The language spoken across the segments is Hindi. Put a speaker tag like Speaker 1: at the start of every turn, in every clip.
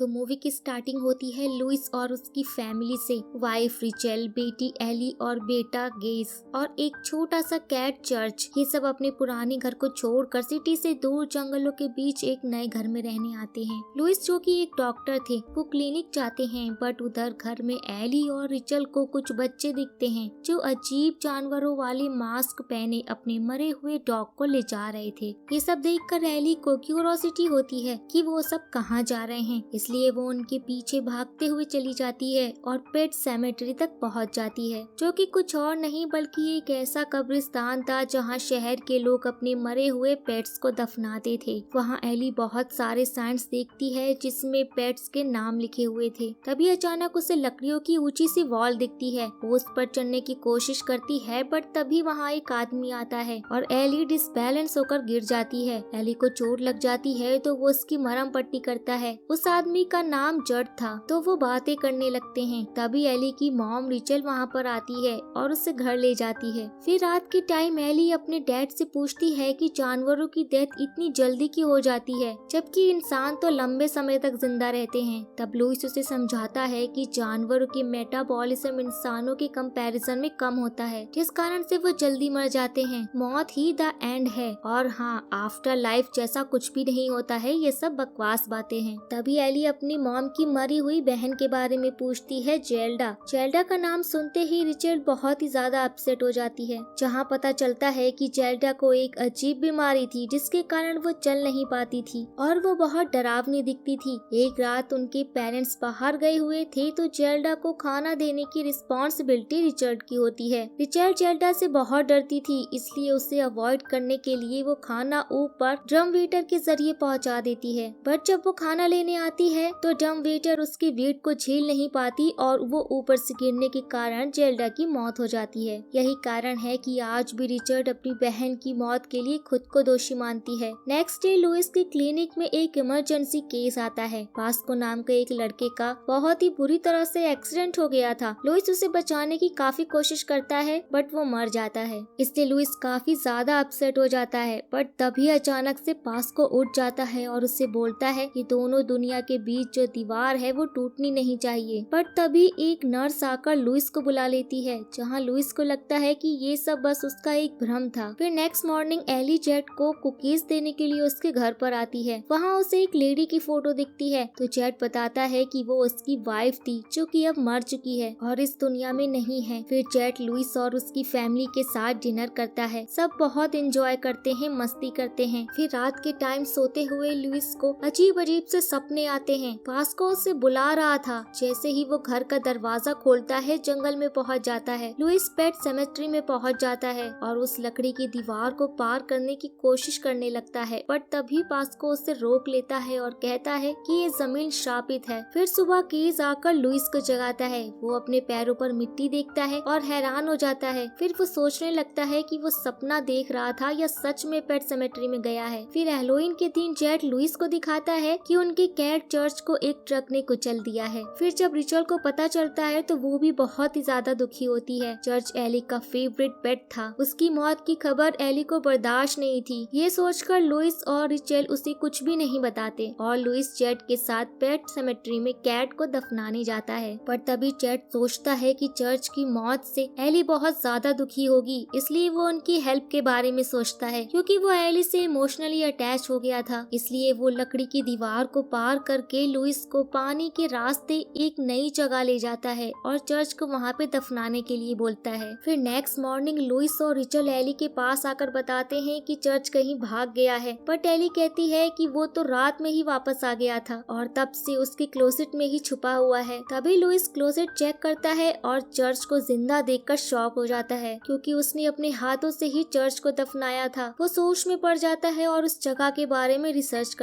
Speaker 1: तो मूवी की स्टार्टिंग होती है लुइस और उसकी फैमिली से, वाइफ रिचेल, बेटी एली और बेटा गेस और एक छोटा सा कैट चर्च। ये सब अपने पुराने घर को छोड़कर सिटी से दूर जंगलों के बीच एक नए घर में रहने आते हैं। लुइस जो कि एक डॉक्टर थे, वो क्लिनिक जाते हैं, बट उधर घर में एली और रिचल को कुछ बच्चे दिखते हैं जो अजीब जानवरों वाले मास्क पहने अपने मरे हुए डॉग को ले जा रहे थे। ये सब देखकर एली को क्यूरोसिटी होती है कि वो सब कहाँ जा रहे हैं, इसलिए वो उनके पीछे भागते हुए चली जाती है और पेट सेमेट्री तक पहुँच जाती है, जो कि कुछ और नहीं बल्कि एक ऐसा कब्रिस्तान था जहाँ शहर के लोग अपने मरे हुए पेट्स को दफनाते थे। वहाँ एली बहुत सारे साइंस देखती है जिसमें पेट्स के नाम लिखे हुए थे। तभी अचानक उसे लकड़ियों की ऊंची सी वॉल दिखती है। वो उस पर चढ़ने की कोशिश करती है, बट तभी वहाँ एक आदमी आता है और एली डिसबैलेंस होकर गिर जाती है। एली को चोट लग जाती है तो वो उसकी मरहम पट्टी करता है। उस आदमी का नाम जड था, तो वो बातें करने लगते हैं। तभी एली की मॉम रिचल वहाँ पर आती है और उसे घर ले जाती है। फिर रात के टाइम एली अपने डैड से पूछती है कि जानवरों की डेथ इतनी जल्दी क्यों हो जाती है जबकि इंसान तो लंबे समय तक जिंदा रहते हैं। तब लुइस उसे समझाता है कि जानवरों की मेटाबॉलिज्म इंसानों के कंपैरिजन में कम होता है, जिस कारण से वो जल्दी मर जाते हैं। मौत ही द एंड है और हाँ, आफ्टर लाइफ जैसा कुछ भी नहीं होता है। ये सब बकवास बातें हैं। तभी एली अपनी मॉम की मरी हुई बहन के बारे में पूछती है, जेल्डा। जेल्डा का नाम सुनते ही रिचल बहुत ही ज्यादा अपसेट हो जाती है, जहाँ पता चलता है कि जेल्डा को एक अजीब बीमारी थी जिसके कारण वो चल नहीं पाती थी और वो बहुत डरावनी दिखती थी। एक रात उनके पेरेंट्स बाहर गए हुए थे तो जेल्डा को खाना देने की रिस्पॉन्सिबिलिटी रिचर्ड की होती है। रिचर्ड जेल्डा से बहुत डरती थी, इसलिए उसे अवॉइड करने के लिए वो खाना ऊपर ड्रम वेटर के जरिए पहुंचा देती है। बट जब वो खाना लेने आती है तो ड्रम वेटर उसके वेट को झेल नहीं पाती और वो ऊपर से गिरने के कारण जेल्डा की मौत हो जाती है। यही कारण है कि आज भी रिचर्ड अपनी बहन की मौत के लिए खुद को दोषी मानती है। नेक्स्ट डे लुइस के क्लिनिक में एक इमरजेंसी केस आता है। पास्को नाम के एक लड़के का बहुत ही बुरी तरह से एक्सीडेंट हो गया था। लुइस उसे बचाने की काफी कोशिश करता है, बट वो मर जाता है। इससे लुइस काफी ज्यादा अपसेट हो जाता है, बट तभी अचानक से पास्को उठ जाता है और उससे बोलता है कि दोनों दुनिया के बीच जो दीवार है वो टूटनी नहीं चाहिए। बट तभी एक नर्स आकर लुइस को बुला लेती है, जहाँ लुइस को लगता है कि ये सब बस उसका एक भ्रम था। फिर नेक्स्ट मॉर्निंग एली जेट को कुकीज देने के लिए उसके घर पर आती है। वहाँ उसे एक लेडी की फोटो दिखती है, तो जेट बताता है कि वो उसकी वाइफ थी जो कि अब मर चुकी है और इस दुनिया में नहीं है। फिर जेट लुइस और उसकी फैमिली के साथ डिनर करता है। सब बहुत एंजॉय करते हैं, मस्ती करते हैं। फिर रात के टाइम सोते हुए लुइस को अजीब अजीब से सपने आते हैं। पास्को उसे बुला रहा था। जैसे ही वो घर का दरवाजा खोलता है, जंगल में पहुंच जाता है। लुइस पेट सेमेट्री में पहुंच जाता है और उस लकड़ी की दीवार को पार करने की कोशिश करने लगता है, बट तभी पास्को उसे रोक लेता है और कहता है कि ये जमीन श्रापित है। फिर सुबह कीज आकर लुइस को जगाता है। वो अपने पैरों पर मिट्टी देखता है और हैरान हो जाता है। फिर वो सोचने लगता है कि वो सपना देख रहा था या सच में पेट सेमेट्री में गया है। फिर हैलोवीन के दिन जेट लुइस को दिखाता है कि उनके कैट चर्च को एक ट्रक ने कुचल दिया है। फिर जब रिचल को पता चलता है तो वो भी बहुत ही ज्यादा दुखी होती है। चर्च एली का फेवरेट पेट था। उसकी मौत की खबर एली को बर्दाश्त नहीं थी। ये सोचकर लुइस और रिचल उसे कुछ भी नहीं बताते और लुइस जेट के साथ पेट सेमेट्री में कैट को दफनाने जाता है। पर तभी जेट सोचता है कि चर्च की मौत से एली बहुत ज्यादा दुखी होगी, इसलिए वो उनकी हेल्प के बारे में सोचता है। क्योंकि वो एली से इमोशनली अटैच हो गया था, इसलिए वो लकड़ी की दीवार को पार करके लुइस को पानी के रास्ते एक नई जगह ले जाता है और चर्च को वहाँ पे दफनाने के लिए बोलता है। फिर नेक्स्ट मॉर्निंग लुइस और रिचल एली के पास आकर बताते हैं कि चर्च कहीं भाग गया है, पर एली कहती है कि वो तो रात में ही वापस आ गया था और तब से उसके क्लोसेट में ही छुपा हुआ है। तभी लुइस क्लोसेट चेक करता है और चर्च को जिंदा देखकर शॉक हो जाता है, क्योंकि उसने अपने हाथों से ही चर्च को दफनाया था। वो सोच में पड़ जाता है और उस जगह के बारे में रिसर्च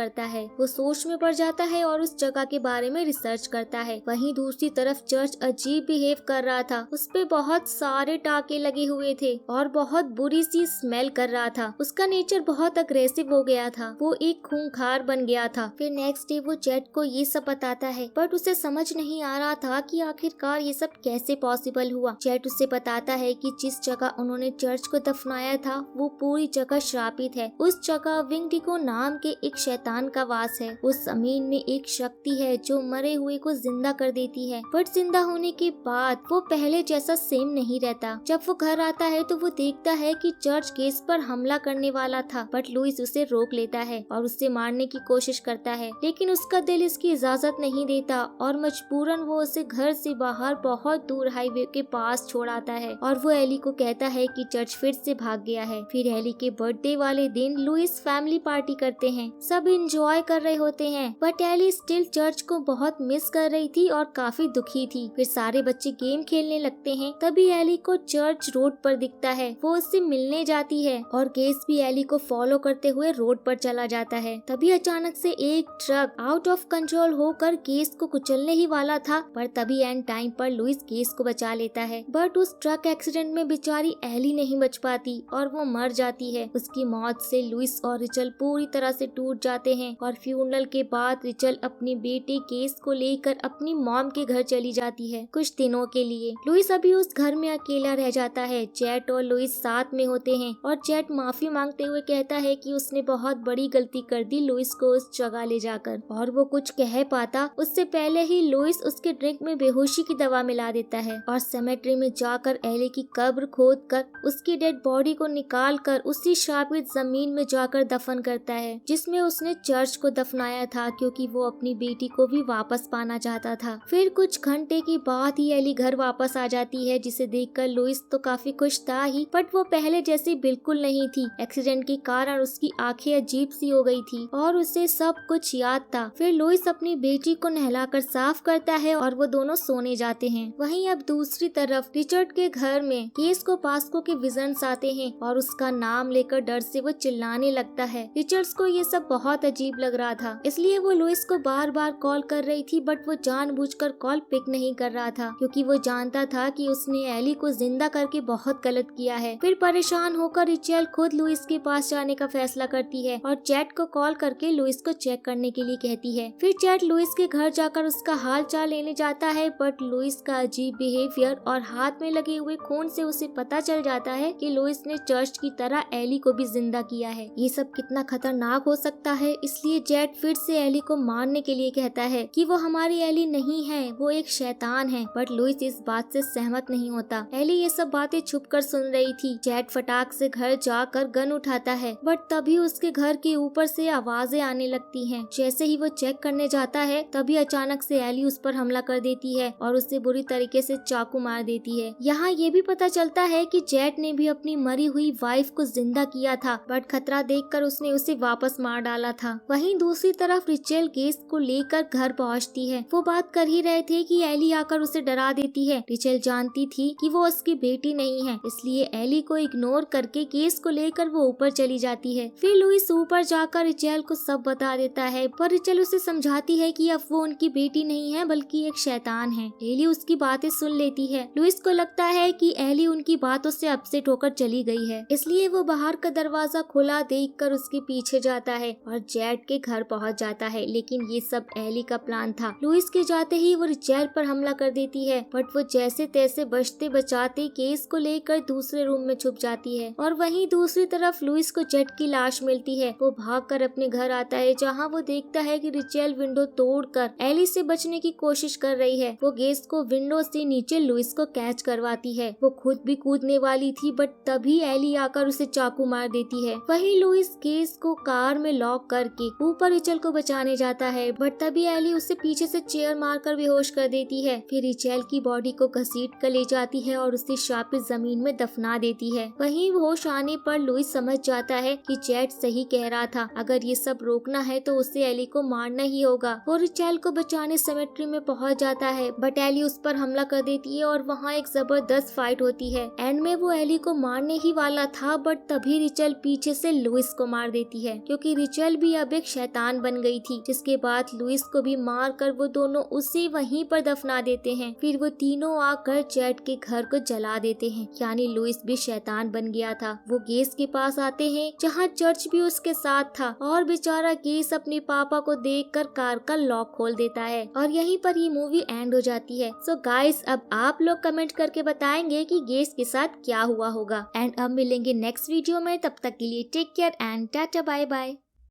Speaker 1: करता है। वहीं दूसरी तरफ चर्च अजीब बिहेव कर रहा था। उस पे बहुत सारे टाके लगे हुए थे और बहुत बुरी सी स्मेल कर रहा था। उसका नेचर बहुत अग्रेसिव हो गया था। वो एक खूंखार बन गया था। फिर नेक्स्ट डे वो जेट को ये सब बताता है, बट उसे समझ नहीं आ रहा था कि आखिरकार ये सब कैसे पॉसिबल हुआ। जेट उसे बताता है कि जिस जगह उन्होंने चर्च को दफनाया था वो पूरी जगह श्रापित है। उस जगह विंगडिगो नाम के एक शैतान का वास है। उस जमीन में एक एक शक्ति है जो मरे हुए को जिंदा कर देती है, बट जिंदा होने के बाद वो पहले जैसा सेम नहीं रहता। जब वो घर आता है तो वो देखता है कि चर्च केस पर हमला करने वाला था, बट लुइस उसे रोक लेता है और उससे मारने की कोशिश करता है, लेकिन उसका दिल इसकी इजाजत नहीं देता और मजबूरन वो उसे घर से बाहर बहुत दूर हाईवे के पास छोड़ आता है और वो एली को कहता है कि चर्च फिर से भाग गया है। फिर एली के बर्थडे वाले दिन लुइस फैमिली पार्टी करते हैं, सब एंजॉय कर रहे होते हैं, बट एली स्टिल चर्च को बहुत मिस कर रही थी और काफी दुखी थी। फिर सारे बच्चे गेम खेलने लगते हैं, तभी एली को चर्च रोड पर दिखता है। वो उससे मिलने जाती है और गेस भी एली को फॉलो करते हुए रोड पर चला जाता है। तभी अचानक से एक ट्रक आउट ऑफ कंट्रोल होकर गेस को कुचलने ही वाला था, पर तभी एंड टाइम पर लुइस गेस को बचा लेता है, बट उस ट्रक एक्सीडेंट में बेचारी एली नहीं बच पाती और वो मर जाती है। उसकी मौत से लुइस और रिचल पूरी तरह से टूट जाते हैं और फ्यूनरल के बाद रिचल अपनी बेटे केस को लेकर अपनी मॉम के घर चली जाती है कुछ दिनों के लिए। लुइस अभी उस घर में अकेला रह जाता है। चैट और लुइस साथ में होते हैं और चैट माफी मांगते हुए कहता है कि उसने बहुत बड़ी गलती कर दी लुइस को उस जगह ले जाकर, और वो कुछ कह पाता उससे पहले ही लुइस उसके ड्रिंक में बेहोशी की दवा मिला देता है और सेमेट्री में जाकर एली की कब्र खोद कर उसकी डेड बॉडी को निकाल कर उसी श्रापित जमीन में जाकर दफन करता है जिसमें उसने चर्च को दफनाया था, क्योंकि वो अपनी बेटी को भी वापस पाना चाहता था। फिर कुछ घंटे के बाद ही एली घर वापस आ जाती है, जिसे देखकर लुइस तो काफी खुश था ही, बट वो पहले जैसी बिल्कुल नहीं थी। एक्सीडेंट के कारण उसकी आंखें अजीब सी हो गई थी और उसे सब कुछ याद था। फिर लुइस अपनी बेटी को नहलाकर साफ करता है और वो दोनों सोने जाते हैं। वहीं अब दूसरी तरफ रिचर्ड के घर में केस को पास्को के विजन्स आते हैं और उसका नाम लेकर डर से वो चिल्लाने लगता है। रिचर्ड्स को ये सब बहुत अजीब लग रहा था, इसलिए वो लुइस को बार बार कॉल कर रही थी, बट वो जानबूझकर कॉल पिक नहीं कर रहा था क्योंकि वो जानता था कि उसने एली को जिंदा करके बहुत गलत किया है। फिर परेशान होकर रिचेल खुद लुइस के पास जाने का फैसला करती है और चैट को कॉल करके लुइस को चेक करने के लिए कहती है। फिर चैट लुइस के घर जाकर उसका हाल चाल लेने जाता है, बट लुइस का अजीब बिहेवियर और हाथ में लगे हुए खून से उसे पता चल जाता है कि लुइस ने चर्च की तरह एली को भी जिंदा किया है। ये सब कितना खतरनाक हो सकता है, इसलिए चैट फिर से एली को मारने के लिए कहता है कि वो हमारी एली नहीं है, वो एक शैतान है, बट लुइस इस बात से सहमत नहीं होता। एली ये सब बातें छुपकर सुन रही थी। चैट फटाक से घर जाकर गन उठाता है, बट तभी उसके घर के ऊपर से आवाजें आने लगती हैं। जैसे ही वो चेक करने जाता है तभी अचानक से एली उस पर हमला कर देती है और उसे बुरी तरीके से चाकू मार देती है। यहाँ ये भी पता चलता है कि चैट ने भी अपनी मरी हुई वाइफ को जिंदा किया था, बट खतरा देखकर उसने उसे वापस मार डाला था। वहीं दूसरी तरफ रिचेल केस को लेकर घर पहुँचती है। वो बात कर ही रहे थे कि एली आकर उसे डरा देती है। रिचेल जानती थी कि वो उसकी बेटी नहीं है, इसलिए एली को इग्नोर करके केस को लेकर वो ऊपर चली जाती है। फिर लुइस ऊपर जाकर रिचेल को सब बता देता है, पर रिचेल उसे समझाती है कि अब वो उनकी बेटी नहीं है बल्कि एक शैतान है। एली उसकी बातें सुन लेती है। लुइस को लगता है कि एली उनकी बातों से अपसेट होकर चली गई है, इसलिए वो बाहर का दरवाजा खुला देखकर उसके पीछे जाता है और चैट के घर पहुंच जाता है, लेकिन ये सब एली का प्लान था। लुइस के जाते ही वो रिचेल पर हमला कर देती है, बट वो जैसे तैसे बचते बचाते केस को लेकर दूसरे रूम में छुप जाती है। और वहीं दूसरी तरफ लुइस को चैट की लाश मिलती है। वो भागकर अपने घर आता है, जहां वो देखता है कि रिचेल विंडो तोड़कर एली से बचने की कोशिश कर रही है। वो गेस को विंडो से नीचे लुइस को कैच करवाती है। वो खुद भी कूदने वाली थी, बट तभी एली आकर उसे चाकू मार देती है। वहीं लुइस केस को कार में लॉक करके ऊपर रिचेल को बचाने जाता है, बट तभी एली उसे पीछे से चेयर मारकर बेहोश कर देती है। फिर रिचेल की बॉडी को घसीट कर ले जाती है और उसे शापित जमीन में दफना देती है। वहीं होश आने पर लुइस समझ जाता है कि चैट सही कह रहा था, अगर ये सब रोकना है तो उसे एली को मारना ही होगा। वो रिचेल को बचाने सेमेट्री में पहुंच जाता है, बट एली उस पर हमला कर देती है और वहाँ एक जबरदस्त फाइट होती है। एंड में वो एली को मारने ही वाला था, बट तभी रिचेल पीछे से लुइस को मार देती है, क्योंकि रिचेल भी अब एक शैतान बन गई थी। जिसके बाद लुइस को भी मार कर वो दोनों उसे वहीं पर दफना देते हैं। फिर वो तीनों आकर चैट के घर को जला देते हैं, यानी लुइस भी शैतान बन गया था। वो गेस के पास आते हैं, जहाँ चर्च भी उसके साथ था, और बेचारा गेस अपने पापा को देखकर कार का लॉक खोल देता है। और यहीं पर ये मूवी एंड हो जाती है। सो गाइस, अब आप लोग कमेंट करके बताएंगे कि गेस के साथ क्या हुआ होगा। एंड अब मिलेंगे नेक्स्ट वीडियो में, तब तक के लिए take care and tata bye bye.